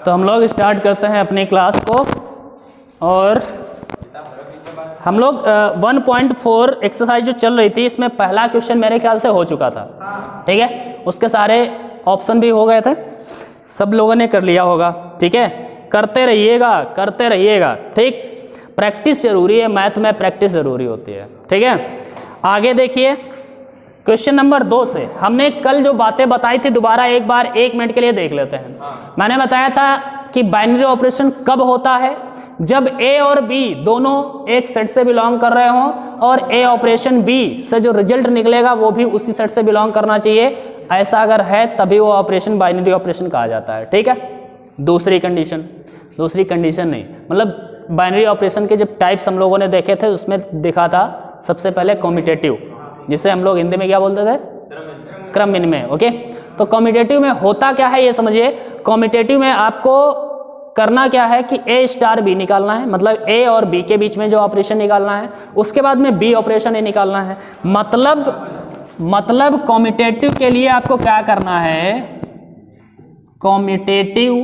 तो हम लोग स्टार्ट करते हैं अपनी क्लास को। और हम लोग 1.4 एक्सरसाइज जो चल रही थी, इसमें पहला क्वेश्चन मेरे ख्याल से हो चुका था, ठीक है। उसके सारे ऑप्शन भी हो गए थे, सब लोगों ने कर लिया होगा, ठीक है। करते रहिएगा, ठीक। प्रैक्टिस जरूरी है, मैथ में प्रैक्टिस जरूरी होती है, ठीक है। आगे देखिए क्वेश्चन नंबर 2 से हमने कल जो बातें बताई थी दोबारा एक बार 1 मिनट के लिए देख लेते हैं। मैंने बताया था कि बाइनरी ऑपरेशन कब होता है, जब ए और बी दोनों एक सेट से बिलोंग कर रहे हों और ए ऑपरेशन बी से जो रिजल्ट निकलेगा वो भी उसी सेट से बिलोंग करना चाहिए। ऐसा अगर है तभी वो ऑपरेशन बाइनरी ऑपरेशन कहा जाता है, ठीक है। दूसरी कंडीशन नहीं, मतलब बाइनरी ऑपरेशन के जब टाइप्स हम लोगों ने देखे थे उसमें देखा था सबसे पहले कम्यूटेटिव, जिसे हम लोग हिंदी में क्या बोलते थे, क्रम विनिमय, ओके। तो कम्यूटेटिव में होता क्या है ये समझिए। कम्यूटेटिव में आपको करना क्या है कि ए स्टार बी निकालना है, मतलब ए और बी के बीच में जो ऑपरेशन निकालना है, उसके बाद में बी ऑपरेशन ए निकालना है। मतलब कम्यूटेटिव के लिए आपको क्या करना है, कम्यूटेटिव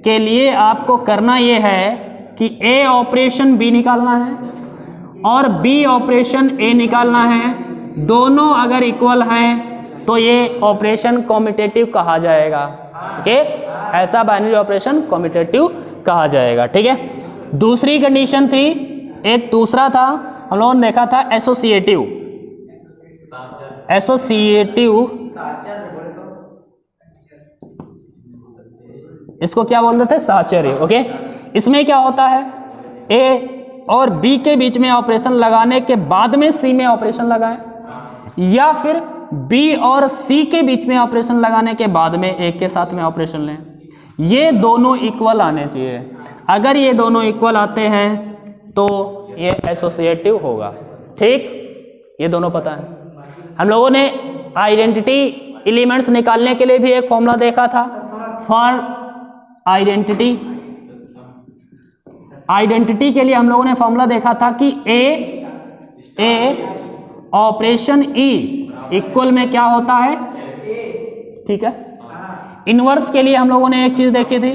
के लिए आपको करना ये है कि ए ऑपरेशन बी निकालना है और बी ऑपरेशन ए निकालना है। दोनों अगर इक्वल हैं तो ये ऑपरेशन कम्यूटेटिव कहा जाएगा, ओके। ऐसा बाइनरी ऑपरेशन कम्यूटेटिव कहा जाएगा, ठीक है। दूसरी कंडीशन थी, एक दूसरा था हम लोगों ने देखा था एसोसिएटिव। इसको क्या बोलते थे, साहचर्य, ओके। इसमें क्या होता है, ए और बी के बीच में ऑपरेशन लगाने के बाद में सी में ऑपरेशन लगाएं, या फिर बी और सी के बीच में ऑपरेशन लगाने के बाद में ए के साथ में ऑपरेशन लें। ये दोनों इक्वल आने चाहिए। अगर ये दोनों इक्वल आते हैं तो ये एसोसिएटिव होगा, ठीक। ये दोनों पता है। हम लोगों ने आइडेंटिटी एलिमेंट्स निकालने के लिए भी एक फॉर्मूला देखा था, फॉर आइडेंटिटी के लिए हम लोगों ने फॉर्मूला देखा था कि ए ऑपरेशन ई इक्वल में क्या होता है, ठीक है। इनवर्स के लिए हम लोगों ने एक चीज देखी थी,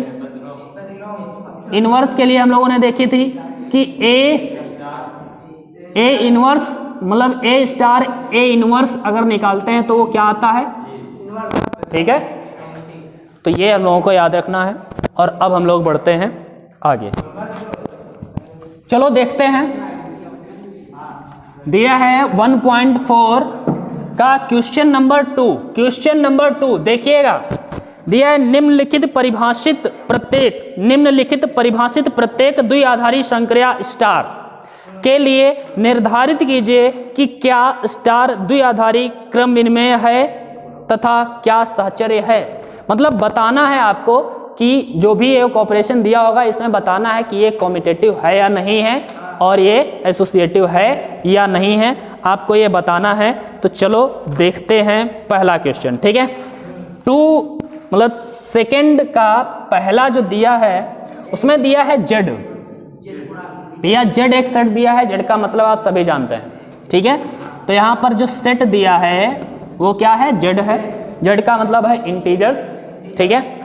इनवर्स के लिए हम लोगों ने देखी थी कि ए इनवर्स मतलब ए स्टार ए इनवर्स अगर निकालते हैं तो वो क्या आता है, ठीक है। तो ये हम लोगों को याद रखना है। और अब हम लोग बढ़ते हैं आगे, चलो देखते हैं। दिया है 1.4 का क्वेश्चन नंबर 2। क्वेश्चन नंबर 2 देखिएगा, दिया है निम्नलिखित परिभाषित प्रत्येक द्विआधारी श्रृंखला स्टार के लिए निर्धारित कीजिए कि क्या स्टार द्विआधारी क्रम विनिमय है तथा क्या साहचर्य है। मतलब बताना है आपको कि जो भी एक ऑपरेशन दिया होगा इसमें बताना है कि ये कम्यूटेटिव है या नहीं है और ये एसोसिएटिव है या नहीं है, आपको ये बताना है। तो चलो देखते हैं पहला क्वेश्चन, ठीक है। 2 मतलब सेकंड का पहला जो दिया है उसमें दिया है जेड, भैया जेड एक सेट दिया है, जेड का मतलब आप सभी जानते हैं, ठीक है। तो यहाँ पर जो सेट दिया है वो क्या है, जेड है। जेड का मतलब है इंटीजर्स, ठीक है।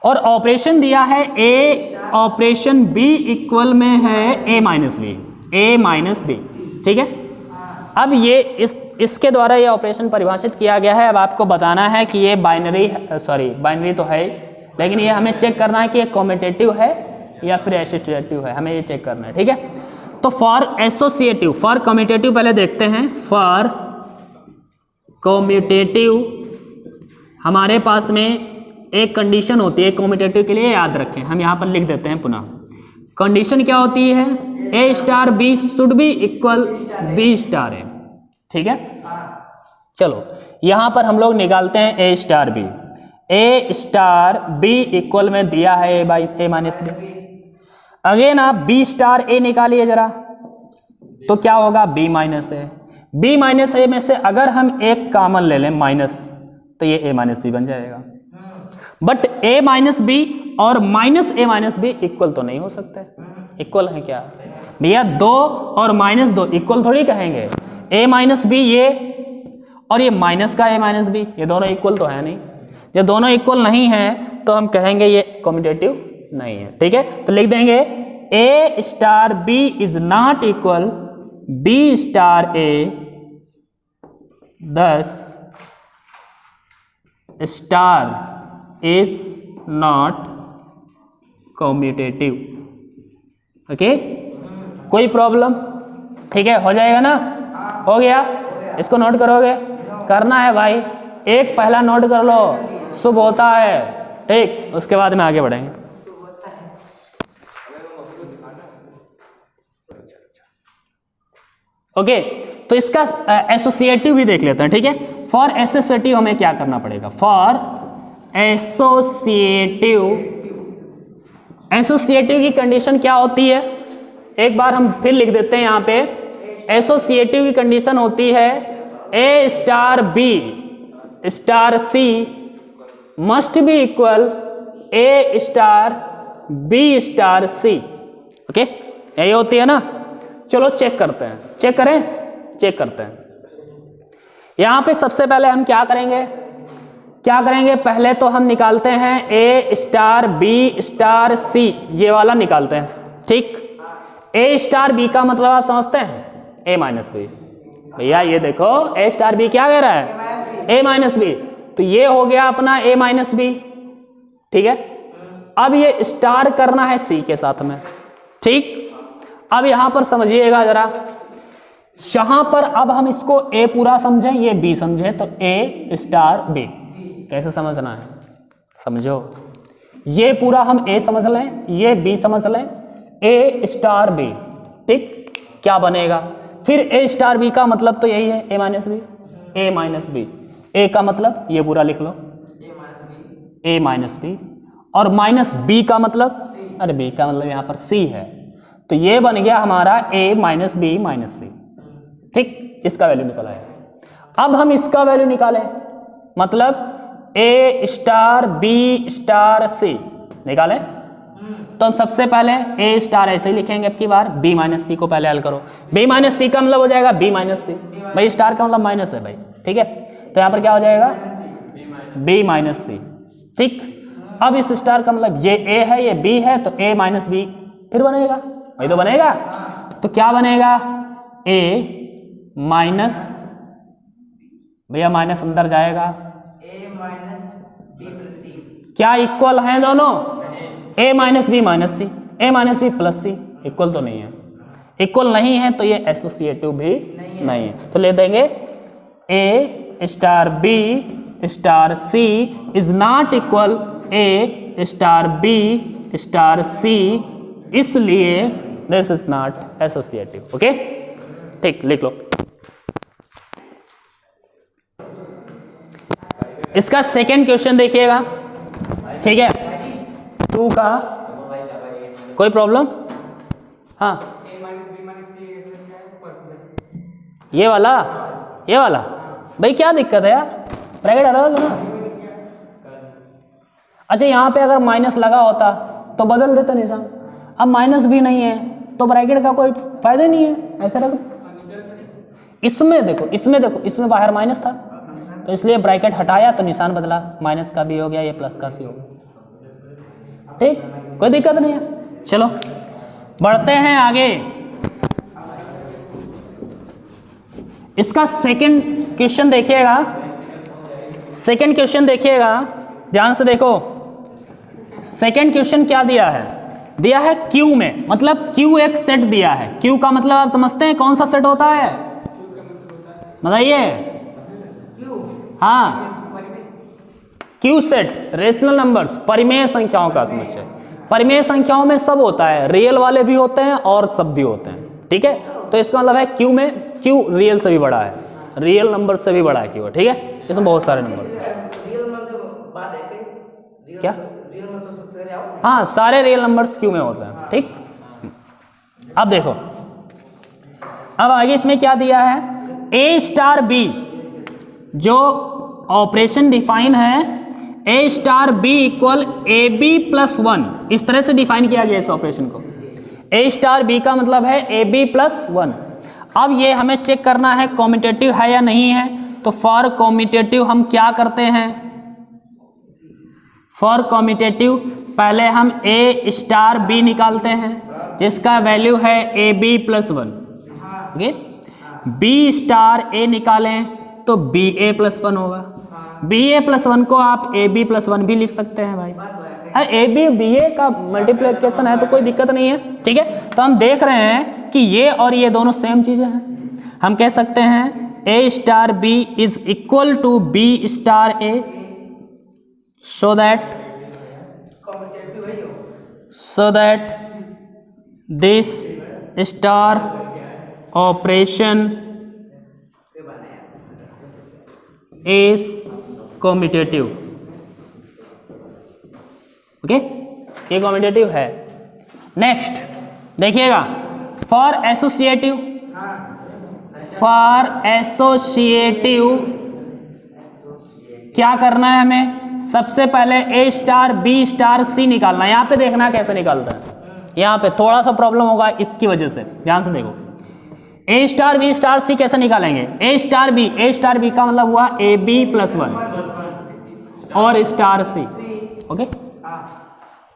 और ऑपरेशन दिया है ए ऑपरेशन बी इक्वल में है ए माइनस बी, ठीक है। अब ये इसके द्वारा ये ऑपरेशन परिभाषित किया गया है। अब आपको बताना है कि ये बाइनरी तो है, लेकिन ये हमें चेक करना है कि ये कम्यूटेटिव है या फिर एसोसिएटिव है, हमें ये चेक करना है, ठीक है। तो फॉर कम्यूटेटिव पहले देखते हैं। फॉर कम्यूटेटिव हमारे पास में एक कंडीशन होती है कम्यूटेटिव के लिए, याद रखें, हम यहाँ पर लिख देते हैं पुनः। कंडीशन क्या होती है, A star B should be equal B star A, ठीक है। चलो यहाँ पर हम लोग निकालते हैं ए स्टार बी इक्वल में दिया है ए माइनस बी। अगेन आप बी स्टार ए निकालिए जरा, तो क्या होगा, बी माइनस ए में से अगर हम एक कॉमन ले लें माइनस, तो ये ए माइनस बी बन जाएगा। बट ए माइनस बी और माइनस ए माइनस बी इक्वल तो नहीं हो सकते। इक्वल है क्या भैया, 2 और -2 इक्वल थोड़ी कहेंगे। ए माइनस बी ये और ये माइनस का ए माइनस बी, ये दोनों इक्वल तो है नहीं। जब दोनों इक्वल नहीं है तो हम कहेंगे ये कम्यूटेटिव नहीं है। ठीक है, तो लिख देंगे A star B is not equal B star A, this star is not commutative. Okay, कोई प्रॉब्लम? ठीक है, हो जाएगा ना? हो गया? इसको नोट करोगे? करना है भाई, एक पहला नोट कर लो, शुभ होता है। ठीक, उसके बाद में आगे बढ़ेंगे। ओके, तो इसका एसोसिएटिव भी देख लेते हैं। ठीक है, फॉर एसोसिएटिव हमें क्या करना पड़ेगा? फॉर एसोसिएटिव की कंडीशन क्या होती है? एक बार हम फिर लिख देते हैं यहाँ पे। एसोसिएटिव की कंडीशन होती है A star B star C must be equal A star B star C. Okay, यही होती है ना? चलो चेक करते हैं, चेक करें, चेक करते हैं। यहां पे सबसे पहले हम क्या करेंगे? पहले तो हम निकालते हैं A star B star C, ये वाला निकालते हैं। ठीक, ए स्टार बी का मतलब आप समझते हैं? ए माइनस बी। भैया ये देखो, ए स्टार बी क्या कह रहा है? ए माइनस बी। तो ये हो गया अपना ए माइनस बी। ठीक है, अब ये स्टार करना है सी के साथ में। ठीक, अब यहां पर समझिएगा जरा, यहां पर अब हम इसको ए पूरा समझें, ये बी समझें, तो ए स्टार बी कैसे समझना है? समझो, ये पूरा हम ए समझ लें, ये बी समझ लें, ए स्टार बी। ठीक, क्या बनेगा फिर? ए स्टार बी का मतलब तो यही है ए माइनस बी, ए माइनस बी। ए का मतलब ये पूरा लिख लो, ए माइनस बी, और माइनस बी का मतलब, अरे बी का मतलब यहां पर सी है, तो ये बन गया हमारा ए माइनस बी माइनस सी। ठीक, इसका वैल्यू निकला है। अब हम इसका वैल्यू निकालें, मतलब ए स्टार बी स्टार सी निकालें, तो हम सबसे पहले ए स्टार ऐसे ही लिखेंगे। अब की बार बी माइनस सी को पहले हल करो। बी माइनस सी का मतलब हो जाएगा बी माइनस सी, भाई स्टार का मतलब माइनस है भाई। ठीक है, तो यहाँ पर क्या हो जाएगा? बी माइनस सी। ठीक, अब इस स्टार का मतलब ये ए है, ये बी है, तो ए माइनस बी फिर बनेगा, वही तो बनेगा। तो क्या बनेगा? ए माइनस, भैया माइनस अंदर जाएगा, ए माइनस बी प्लस सी। क्या इक्वल हैं दोनों? ए माइनस बी माइनस सी, ए माइनस बी प्लस सी इक्वल तो नहीं है। इक्वल नहीं है तो ये एसोसिएटिव भी नहीं है। तो ले देंगे A star B star C is not equal A star B star C, इसलिए this is not associative. Okay, ठीक, लिख लो। इसका सेकेंड क्वेश्चन देखिएगा। ठीक है, 2 का कोई प्रॉब्लम? हाँ, ये वाला भाई क्या दिक्कत है यार? ब्रैकेट हटा दो ना। अच्छा, यहां पे अगर माइनस लगा होता तो बदल देता निशान। अब माइनस भी नहीं है तो ब्रैकेट का कोई फायदा नहीं है, ऐसा रख दो। इसमें देखो, इसमें बाहर माइनस था, तो इसलिए ब्रैकेट हटाया तो निशान बदला, माइनस का भी हो गया, ये प्लस का सी हो गया। ठीक, कोई दिक्कत नहीं है। चलो बढ़ते हैं आगे। इसका सेकंड क्वेश्चन देखिएगा, ध्यान से देखो। सेकंड क्वेश्चन क्या दिया है? दिया है क्यू में, मतलब क्यू एक सेट दिया है। क्यू का मतलब आप समझते हैं कौन सा सेट होता है? बताइए। हाँ, क्यू सेट रेशनल नंबर्स, परिमेय संख्याओं का समुच्चय। परिमेय संख्याओं में सब होता है, रियल वाले भी होते हैं और सब भी होते हैं। ठीक है, तो इसका मतलब है क्यू में, क्यू रियल से भी बड़ा है, रियल नंबर से भी बड़ा है क्यू। ठीक है, इसमें बहुत सारे नंबर हैं। क्या? हाँ, सारे रियल नंबर्स क्यू में होते हैं। ठीक, अब देखो, अब आगे इसमें क्या दिया है? ए स्टार बी, जो ऑपरेशन डिफाइन है A star B equal A B plus 1, इस तरह से डिफाइन किया गया इस ऑपरेशन को। ए स्टार बी का मतलब है ए बी प्लस 1। अब ये हमें चेक करना है कॉम्यूटेटिव है या नहीं है। तो फॉर कॉम्यूटेटिव हम क्या करते हैं? फॉर कॉम्यूटेटिव पहले हम ए स्टार बी निकालते हैं जिसका वैल्यू है A B plus 1। Okay, B star A निकालें तो बी ए प्लस 1 होगा। बी ए प्लस 1 को आप ए बी प्लस 1 भी लिख सकते हैं भाई। ए बी बी ए का मल्टीप्लिकेशन है तो कोई दिक्कत नहीं है। ठीक है, तो हम देख रहे हैं कि ये और ये दोनों सेम चीजें हैं। हम कह सकते हैं A star B is equal to B star A, so that this star operation is commutative। Okay, ये कॉम्यूटेटिव है। नेक्स्ट देखिएगा, फॉर एसोसिएटिव क्या करना है हमें? सबसे पहले A star B star C निकालना है। यहां पे देखना कैसे निकालता है, यहां पे थोड़ा सा प्रॉब्लम होगा इसकी वजह से, ध्यान से देखो। ए स्टार बी स्टार सी कैसे निकालेंगे? ए स्टार बी का मतलब हुआ ए बी प्लस 1 और स्टार सी। ओके,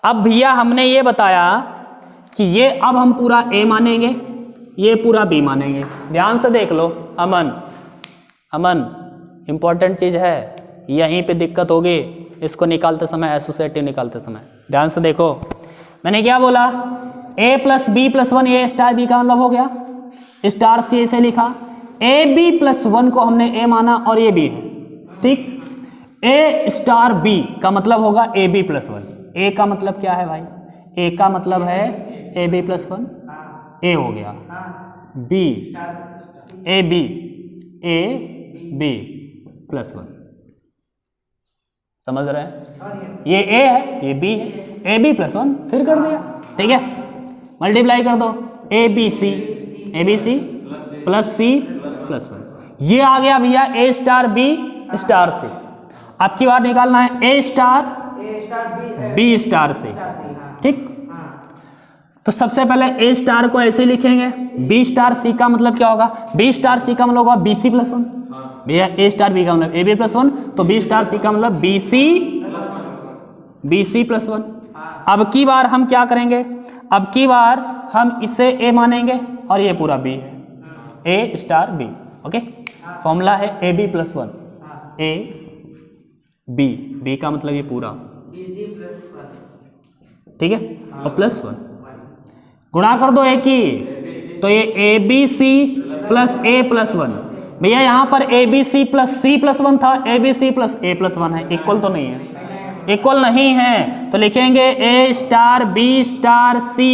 अब भैया हमने ये बताया कि ये अब हम पूरा ए मानेंगे, ये पूरा बी मानेंगे। ध्यान से देख लो, अमन इंपॉर्टेंट चीज है, यहीं पे दिक्कत होगी इसको निकालते समय, एसोसिएटिव निकालते समय। ध्यान से देखो, मैंने क्या बोला? ए प्लस बी प्लस 1, ये स्टार बी का मतलब हो गया, स्टार सी ऐसे लिखा। ए बी प्लस 1 को हमने ए माना और ये बी है। ठीक, ए स्टार बी का मतलब होगा ए बी प्लस 1। ए का मतलब क्या है भाई? ए का मतलब है ए बी प्लस 1, ए हो गया। बी ए बी प्लस 1, समझ रहे हैं? ये ए है, ये बी है, ए बी प्लस 1 फिर कर दिया। ठीक है, मल्टीप्लाई कर दो, A B C plus C plus 1, ये आ गया भैया A star B star C. अब की बार निकालना है A star B star C. ठीक, तो सबसे पहले ए स्टार को ऐसे लिखेंगे, बी स्टार सी का मतलब क्या होगा? बी स्टार सी का मतलब होगा बी सी प्लस 1। भैया ए स्टार बी का मतलब ए बी प्लस 1, तो बी स्टार सी का मतलब बी सी प्लस 1। अब की बार हम क्या करेंगे? अब की बार हम इसे ए मानेंगे और ये पूरा बी है, A star B. Okay, formula है A B plus 1, A B का मतलब ये पूरा, ठीक है, और प्लस 1 गुणा कर दो ए की, तो ये A B C plus A plus 1। भैया यहाँ पर ए बी सी प्लस 1 था, A B C plus A plus 1 है, इक्वल तो नहीं है, इक्वल नहीं है, तो लिखेंगे A star B star C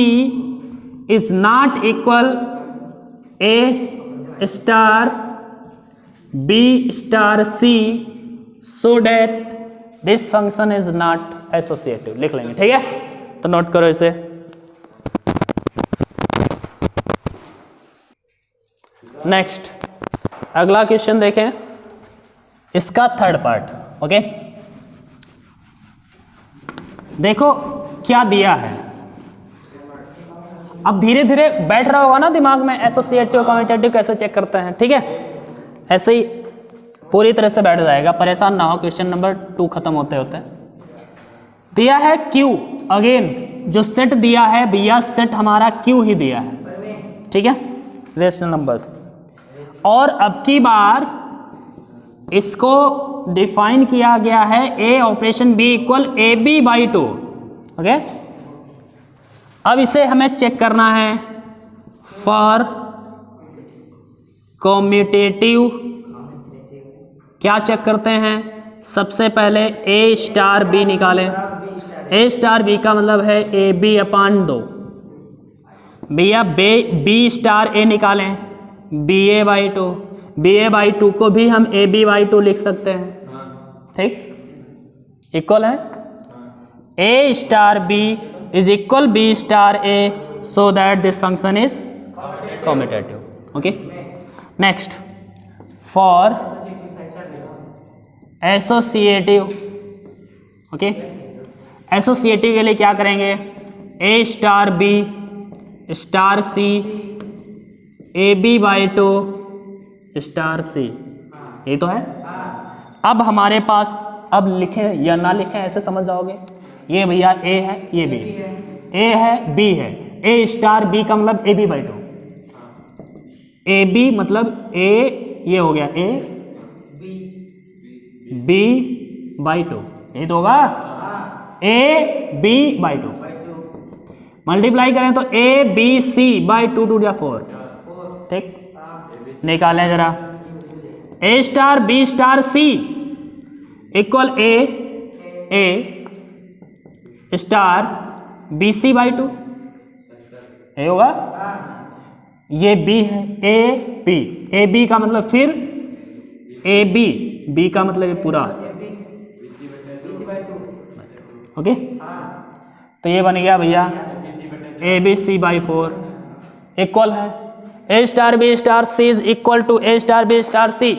is not equal A star B star C, so that this function is not associative. लिख लेंगे, ठीक है, तो नोट करो इसे। नेक्स्ट अगला क्वेश्चन देखें, इसका थर्ड पार्ट। ओके, देखो क्या दिया है। अब धीरे धीरे बैठ रहा होगा ना दिमाग में, एसोसिएटिव कम्यूटेटिव कैसे चेक करते हैं। ठीक है, ऐसे ही पूरी तरह से बैठ जाएगा, परेशान ना हो। क्वेश्चन नंबर 2 खत्म होते होते दिया है Q। अगेन जो सेट दिया है भैया, सेट हमारा Q ही दिया है। ठीक है, रेशनल नंबर्स। और अब की बार इसको डिफाइन किया गया है A operation B equal A B by 2। Okay, अब इसे हमें चेक करना है फॉर कम्यूटेटिव। क्या चेक करते हैं? सबसे पहले ए स्टार बी निकालें। ए स्टार बी का मतलब है ए बी अपान 2। भैया बी स्टार ए निकालें, B A by 2। B A by 2 को भी हम ए बी बाई 2 लिख सकते हैं। ठीक, इक्वल है A star B is equal B star A, so that this function is commutative. Okay, next for associative. Okay, associative के लिए क्या करेंगे? A star B star C A B by 2 star C, ये तो है। अब हमारे पास अब लिखें या ना लिखें ऐसे समझ जाओगे। ये भैया ए है, ये बी, ए है बी है, ए स्टार बी का मतलब A B by two, A B मतलब ए, ये हो गया ए बी बाई टू, ये तो होगा A B by two. Multiply करें तो A B C by two two या 4, ठीक। निकालें जरा, A star B star C equal A star B C by two, ये होगा। ये बी है, ए बी का मतलब फिर ए बी का मतलब ये पूरा, ओके। तो ये बन गया भैया A B C by 4 equal है A star B star C is equal to A star B star C,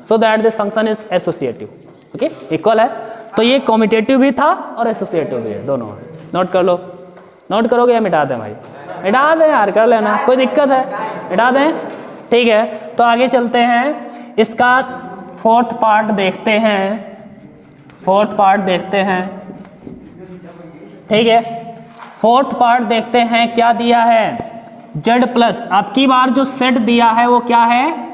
so that this function is associative, okay. Equal है तो ये कॉम्यूटेटिव भी था और एसोसिएटिव भी है, दोनों। नोट कर लो, नोट करोगे या मिटा दें भाई? मिटा दें यार, कर लेना, कोई दिक्कत है? मिटा दें, ठीक है। तो आगे चलते हैं, इसका फोर्थ पार्ट देखते हैं, ठीक है। फोर्थ पार्ट देखते हैं, क्या दिया है? Z plus. अब की बार जो सेट दिया है वो क्या है?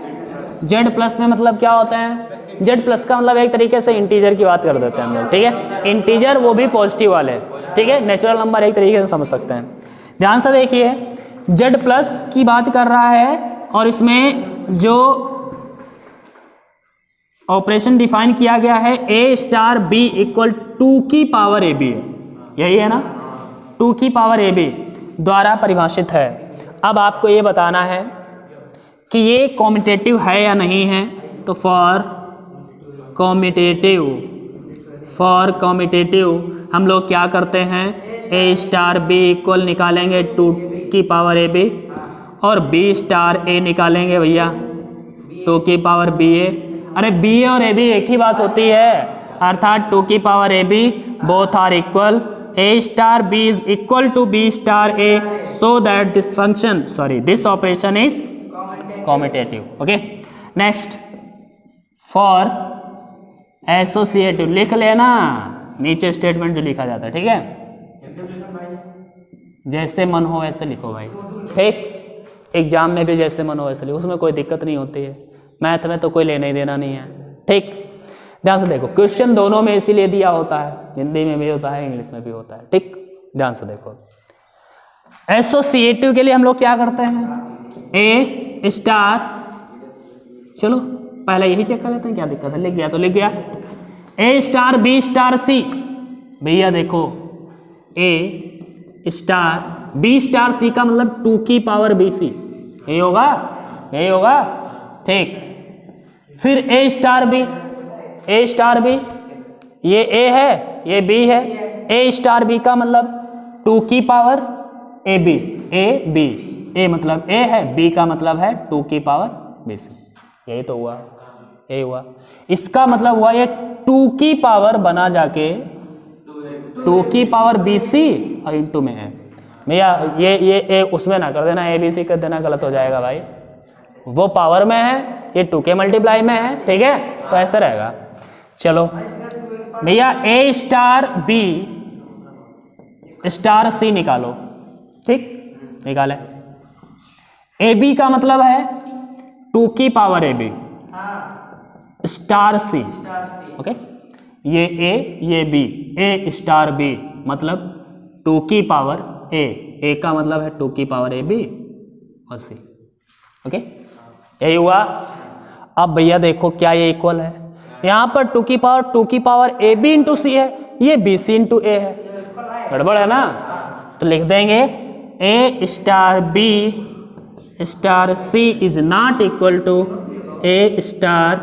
जेड प्लस में मतलब क्या होता है? जेड प्लस का मतलब एक तरीके से इंटीजर की बात कर देते हैं हम लोग, ठीक है। इंटीजर वो भी पॉजिटिव वाले, ठीक है। नेचुरल नंबर एक तरीके से समझ सकते हैं। ध्यान से देखिए, जेड प्लस की बात कर रहा है और इसमें जो ऑपरेशन डिफाइन किया गया है ए स्टार बी इक्वल 2 की पावर ए बी है, यही है ना? 2 की पावर ए बी द्वारा परिभाषित है। अब आपको ये बताना है कि ये कॉम्यूटेटिव है या नहीं है। तो फॉर कॉम्यूटेटिव हम लोग क्या करते हैं? ए स्टार बी इक्वल निकालेंगे 2 की पावर ए बी और बी स्टार ए निकालेंगे भैया 2 की पावर बी ए। अरे बी ए और ए बी एक ही बात होती है, अर्थात 2 की power A B both are equal, A star B is equal to B star A, so that this operation is commutative, okay. Next, for associative लिख लेना, नीचे स्टेटमेंट जो लिखा जाता है, ठीक है। जैसे मन हो वैसे लिखो भाई, ठीक। एग्जाम में भी जैसे मन हो वैसे लिखो, उसमें कोई दिक्कत नहीं होती है। मैथ में तो कोई लेना ही देना नहीं है, ठीक। ध्यान से देखो, क्वेश्चन दोनों में इसीलिए दिया होता है, हिंदी में भी होता है, इंग्लिश में भी होता है, ठीक। ध्यान से देखो, एसोसिएटिव के लिए हम लोग क्या करते हैं? ए स्टार, चलो पहले यही चेक कर लेते हैं, क्या दिक्कत है? लिख गया तो लिख गया। ए स्टार बी स्टार सी, भैया देखो ए स्टार बी स्टार सी का मतलब 2 की पावर बी सी, यही होगा, यही होगा, ठीक। फिर ए स्टार बी, ये ए है, ये बी है, ए स्टार बी का मतलब 2 की पावर ए बी, ए मतलब ए है, बी का मतलब है 2 की पावर बी सी, यही तो हुआ, यही हुआ। इसका मतलब हुआ ये 2 की पावर बना जाके 2 की पावर बी सी और इंटू में है। भैया ये ए उसमें ना कर देना, ए बी सी कर देना, गलत हो जाएगा भाई। वो पावर में है, ये 2 के मल्टीप्लाई में है, ठीक है। तो ऐसा रहेगा। चलो भैया A star B star C निकालो, ठीक, निकाले। ए बी का मतलब है 2 की power A B star C, okay. ये ए, ये बी, ए स्टार बी मतलब 2 की पावर ए का मतलब है 2 की पावर ए बी और सी, ओके। यही हुआ। अब भैया देखो क्या ये इक्वल है? यहाँ पर 2 की पावर ए बी इंटू सी है, ये बी सी इंटू ए है, गड़बड़ है ना? तो लिख देंगे A star B star C is not equal to A star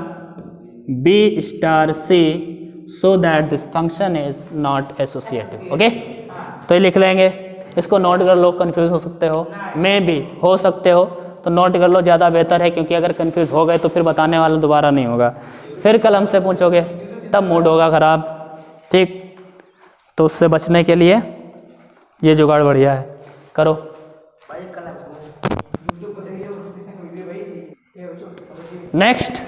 B star C, so that this function is not associative, okay. तो ये लिख लेंगे, इसको नोट कर लो, कंफ्यूज हो सकते हो, मैं भी हो सकते हो, तो नोट कर लो, ज़्यादा बेहतर है, क्योंकि अगर कंफ्यूज हो गए तो फिर बताने वाला दोबारा नहीं होगा, फिर कलम से पूछोगे तब मूड होगा ख़राब, ठीक। तो उससे बचने के लिए ये जुगाड़ बढ़िया है, करो। नेक्स्ट,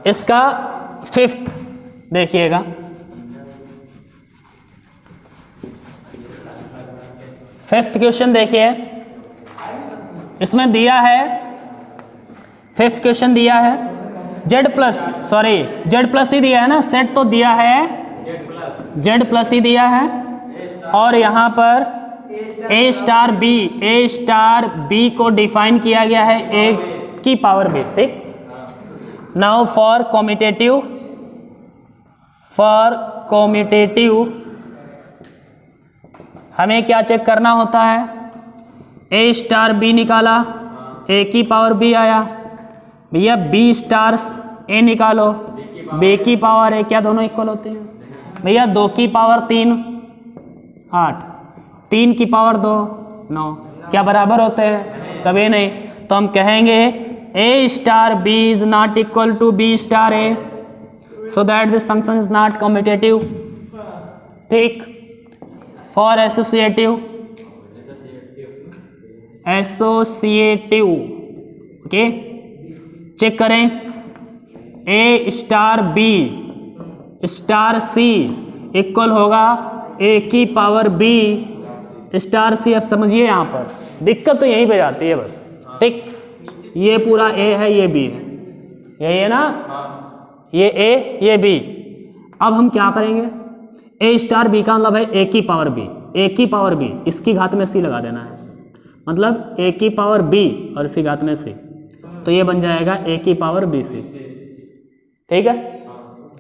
इसका फिफ्थ देखिएगा, फिफ्थ क्वेश्चन देखिए, इसमें दिया है, फिफ्थ क्वेश्चन दिया है जेड प्लस ही दिया है ना, सेट तो दिया है जेड प्लस ही दिया है, और यहाँ पर ए स्टार बी को डिफाइन किया गया है ए की पावर बी, ठीक। नाउ फॉर कॉम्यूटेटिव हमें क्या चेक करना होता है, ए स्टार बी निकाला, ए की पावर बी आया, भैया बी स्टार ए निकालो, बी की पावर ए, क्या दोनों इक्वल होते हैं भैया, 2 की पावर 3 8, 3 की पावर 2 9, क्या बराबर होते हैं, कभी नहीं। तो हम कहेंगे A star B is not equal to B star A, so that this function is not commutative, ठीक। फॉर एसोसिएटिव ओके, चेक करें, A star B star C equal होगा ए की पावर बी स्टार सी। अब समझिए, यहाँ पर दिक्कत तो यहीं पे जाती है बस, ठीक। ये पूरा ए है, ये बी है, यही है ना, ये ए ये बी। अब हम क्या करेंगे, ए स्टार बी का मतलब है ए की पावर बी, इसकी घात में सी लगा देना है, मतलब ए की पावर बी और इसकी घात में सी, तो ये बन जाएगा ए की पावर बी सी, ठीक है,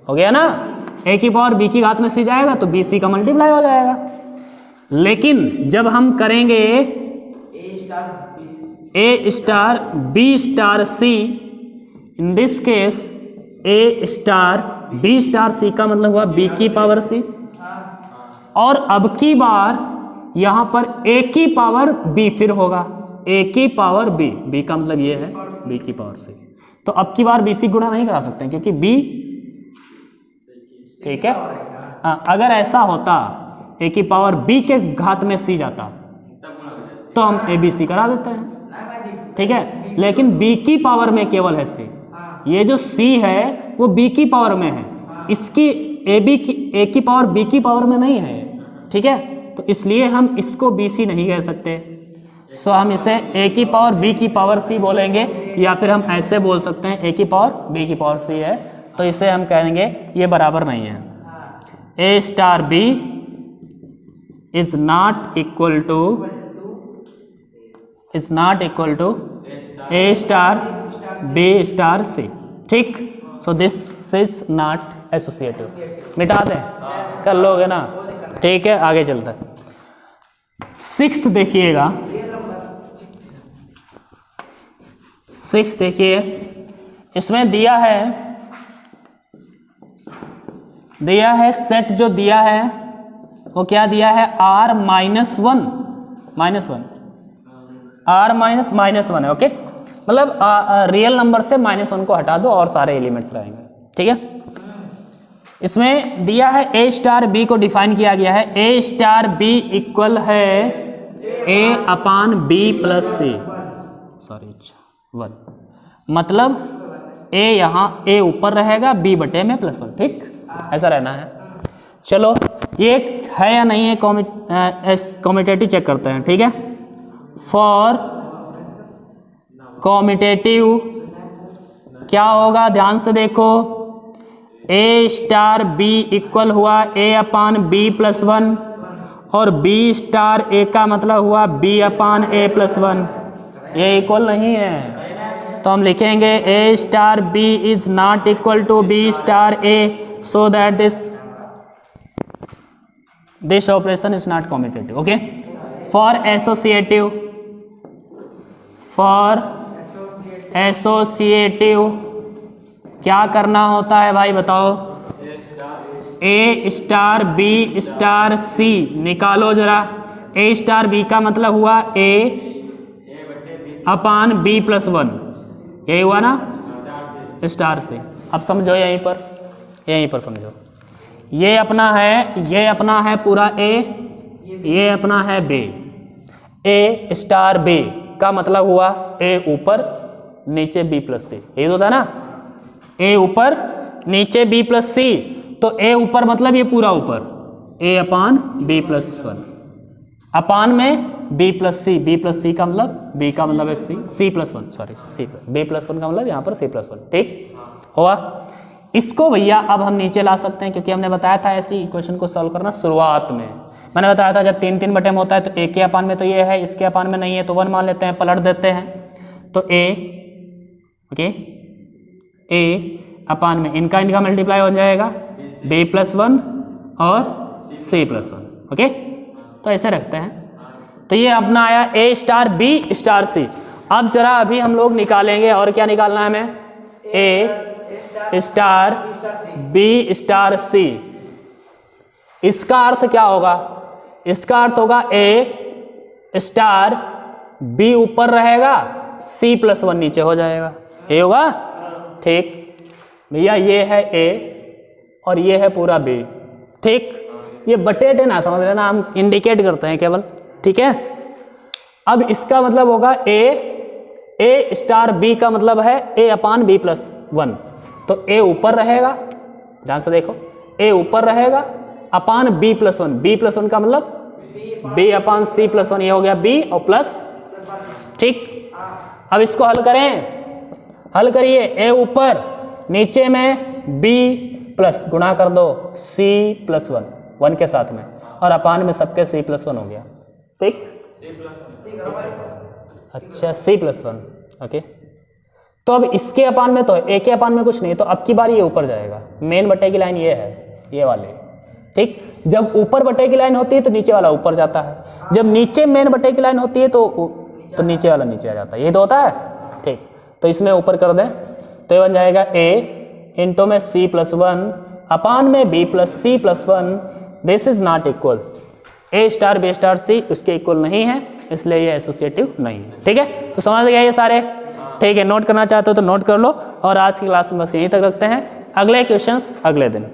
हो गया ना। ए की पावर बी की घात में सी जाएगा तो बी सी का मल्टीप्लाई हो जाएगा। लेकिन जब हम करेंगे A star B star C, in this case A star B star C का मतलब हुआ बी की पावर सी, और अब की बार यहां पर ए की पावर बी फिर होगा, ए की पावर बी का मतलब ये है बी की पावर सी। तो अब की बार बी सी गुणा नहीं करा सकते क्योंकि बी, ठीक है। हाँ, अगर ऐसा होता ए की पावर बी के घात में सी जाता तो हम ए बी सी करा देते हैं, ठीक है। लेकिन बी की पावर में केवल है सी, ये जो सी है वो बी की पावर में है, इसकी ए की पावर बी की पावर में नहीं है, ठीक है। तो इसलिए हम इसको बी सी नहीं कह सकते, सो हम इसे ए की पावर बी की पावर सी बोलेंगे, या फिर हम ऐसे बोल सकते हैं ए की पावर बी की पावर सी है, तो इसे हम कहेंगे ये बराबर नहीं है। A star B is not equal to A star B star C, ठीक। So this is not associative, मिटा दें, कर लोगे ना, ठीक है। आगे चलते हैं, सिक्स्थ देखिएगा, सिक्स्थ देखिए, इसमें दिया है सेट, जो दिया है वो क्या दिया है, r minus one r minus one है, ओके। मतलब रियल नंबर से -1 को हटा दो और सारे एलिमेंट्स रहेंगे, ठीक है। इसमें दिया है ए स्टार बी को डिफाइन किया गया है, ए स्टार बी इक्वल है ए अपान बी प्लस सी, सॉरी 1, मतलब ए यहाँ ए ऊपर रहेगा बी बटे में +1, ठीक, ऐसा रहना है। चलो ये है या नहीं है, कॉम्यूटेटिव चेक करते हैं, ठीक है। फॉर कॉम्यूटेटिव क्या होगा, ध्यान से देखो, ए स्टार बी इक्वल हुआ ए अपान बी +1, और बी स्टार ए का मतलब हुआ बी अपान ए +1, ये इक्वल नहीं है, तो हम लिखेंगे A star B is not equal to B star A, so that this operation is not commutative, okay. For associative क्या करना होता है भाई बताओ, A star B star C निकालो जरा, ए स्टार बी का मतलब हुआ ए अपान बी +1, यही हुआ ना स्टार से। अब समझो, यहीं पर समझो, ये अपना है पूरा ए, ये अपना है बी, ए स्टार बी का मतलब हुआ ए ऊपर नीचे बी + सी, यही तो था ना, ए ऊपर नीचे बी + सी। तो ए ऊपर मतलब ये पूरा ऊपर a upon B plus one upon में b प्लस सी का मतलब b का मतलब है C plus one sorry C B plus one का मतलब यहाँ पर c प्लस वन। ठीक हुआ। इसको भैया अब हम नीचे ला सकते हैं क्योंकि हमने बताया था ऐसी इक्वेशन को सॉल्व करना शुरुआत में। मैंने बताया था जब 3 बटे में होता है तो a के अपान में तो ये है, इसके अपान में नहीं है तो 1 मान लेते हैं, पलट देते हैं तो a ओके a अपान में इनका मल्टीप्लाई हो जाएगा b प्लस वन और c प्लस वन। ओके तो ऐसे रखते हैं। तो ये अपना आया a star b star c। अब जरा अभी हम लोग निकालेंगे और क्या निकालना है हमें, a star b star c। इसका अर्थ क्या होगा, इसका अर्थ होगा a स्टार b ऊपर रहेगा c प्लस वन नीचे हो जाएगा, ये होगा। ठीक भैया ये है a और ये है पूरा b। ठीक ये बटेटे ना समझ लेना, हम इंडिकेट करते हैं केवल। ठीक है अब इसका मतलब होगा a स्टार b का मतलब है a upon b plus one. तो a ऊपर रहेगा, ध्यान से देखो, a ऊपर रहेगा अपान b प्लस वन का मतलब b अपान c प्लस वन, ये हो गया b और प्लस। ठीक अब इसको हल करें, हल करिए, a ऊपर नीचे में b प्लस गुणा कर दो c प्लस वन के साथ में और अपान में सबके c प्लस वन हो गया। ठीक अच्छा c प्लस वन। ओके तो अब इसके अपान में तो a के अपान में कुछ नहीं, तो अब की बार ये ऊपर जाएगा। मेन बटे की लाइन ये है, ये वाली। ठीक जब ऊपर बटे की लाइन होती है तो नीचे वाला ऊपर जाता है, जब नीचे मेन बटे की लाइन होती है तो नीचे वाला नीचे आ जाता है, ये तो होता है। ठीक तो इसमें ऊपर कर दें तो ये बन जाएगा a इंटू में c प्लस वन अपान में b plus C plus one. This is not equal, a star b star c उसके इक्वल नहीं है, इसलिए ये एसोसिएटिव नहीं है। ठीक है तो समझ गया ये सारे। ठीक है नोट करना चाहते हो तो नोट कर लो, और आज की क्लास में बस यहीं तक रखते हैं, अगले क्वेश्चंस अगले दिन।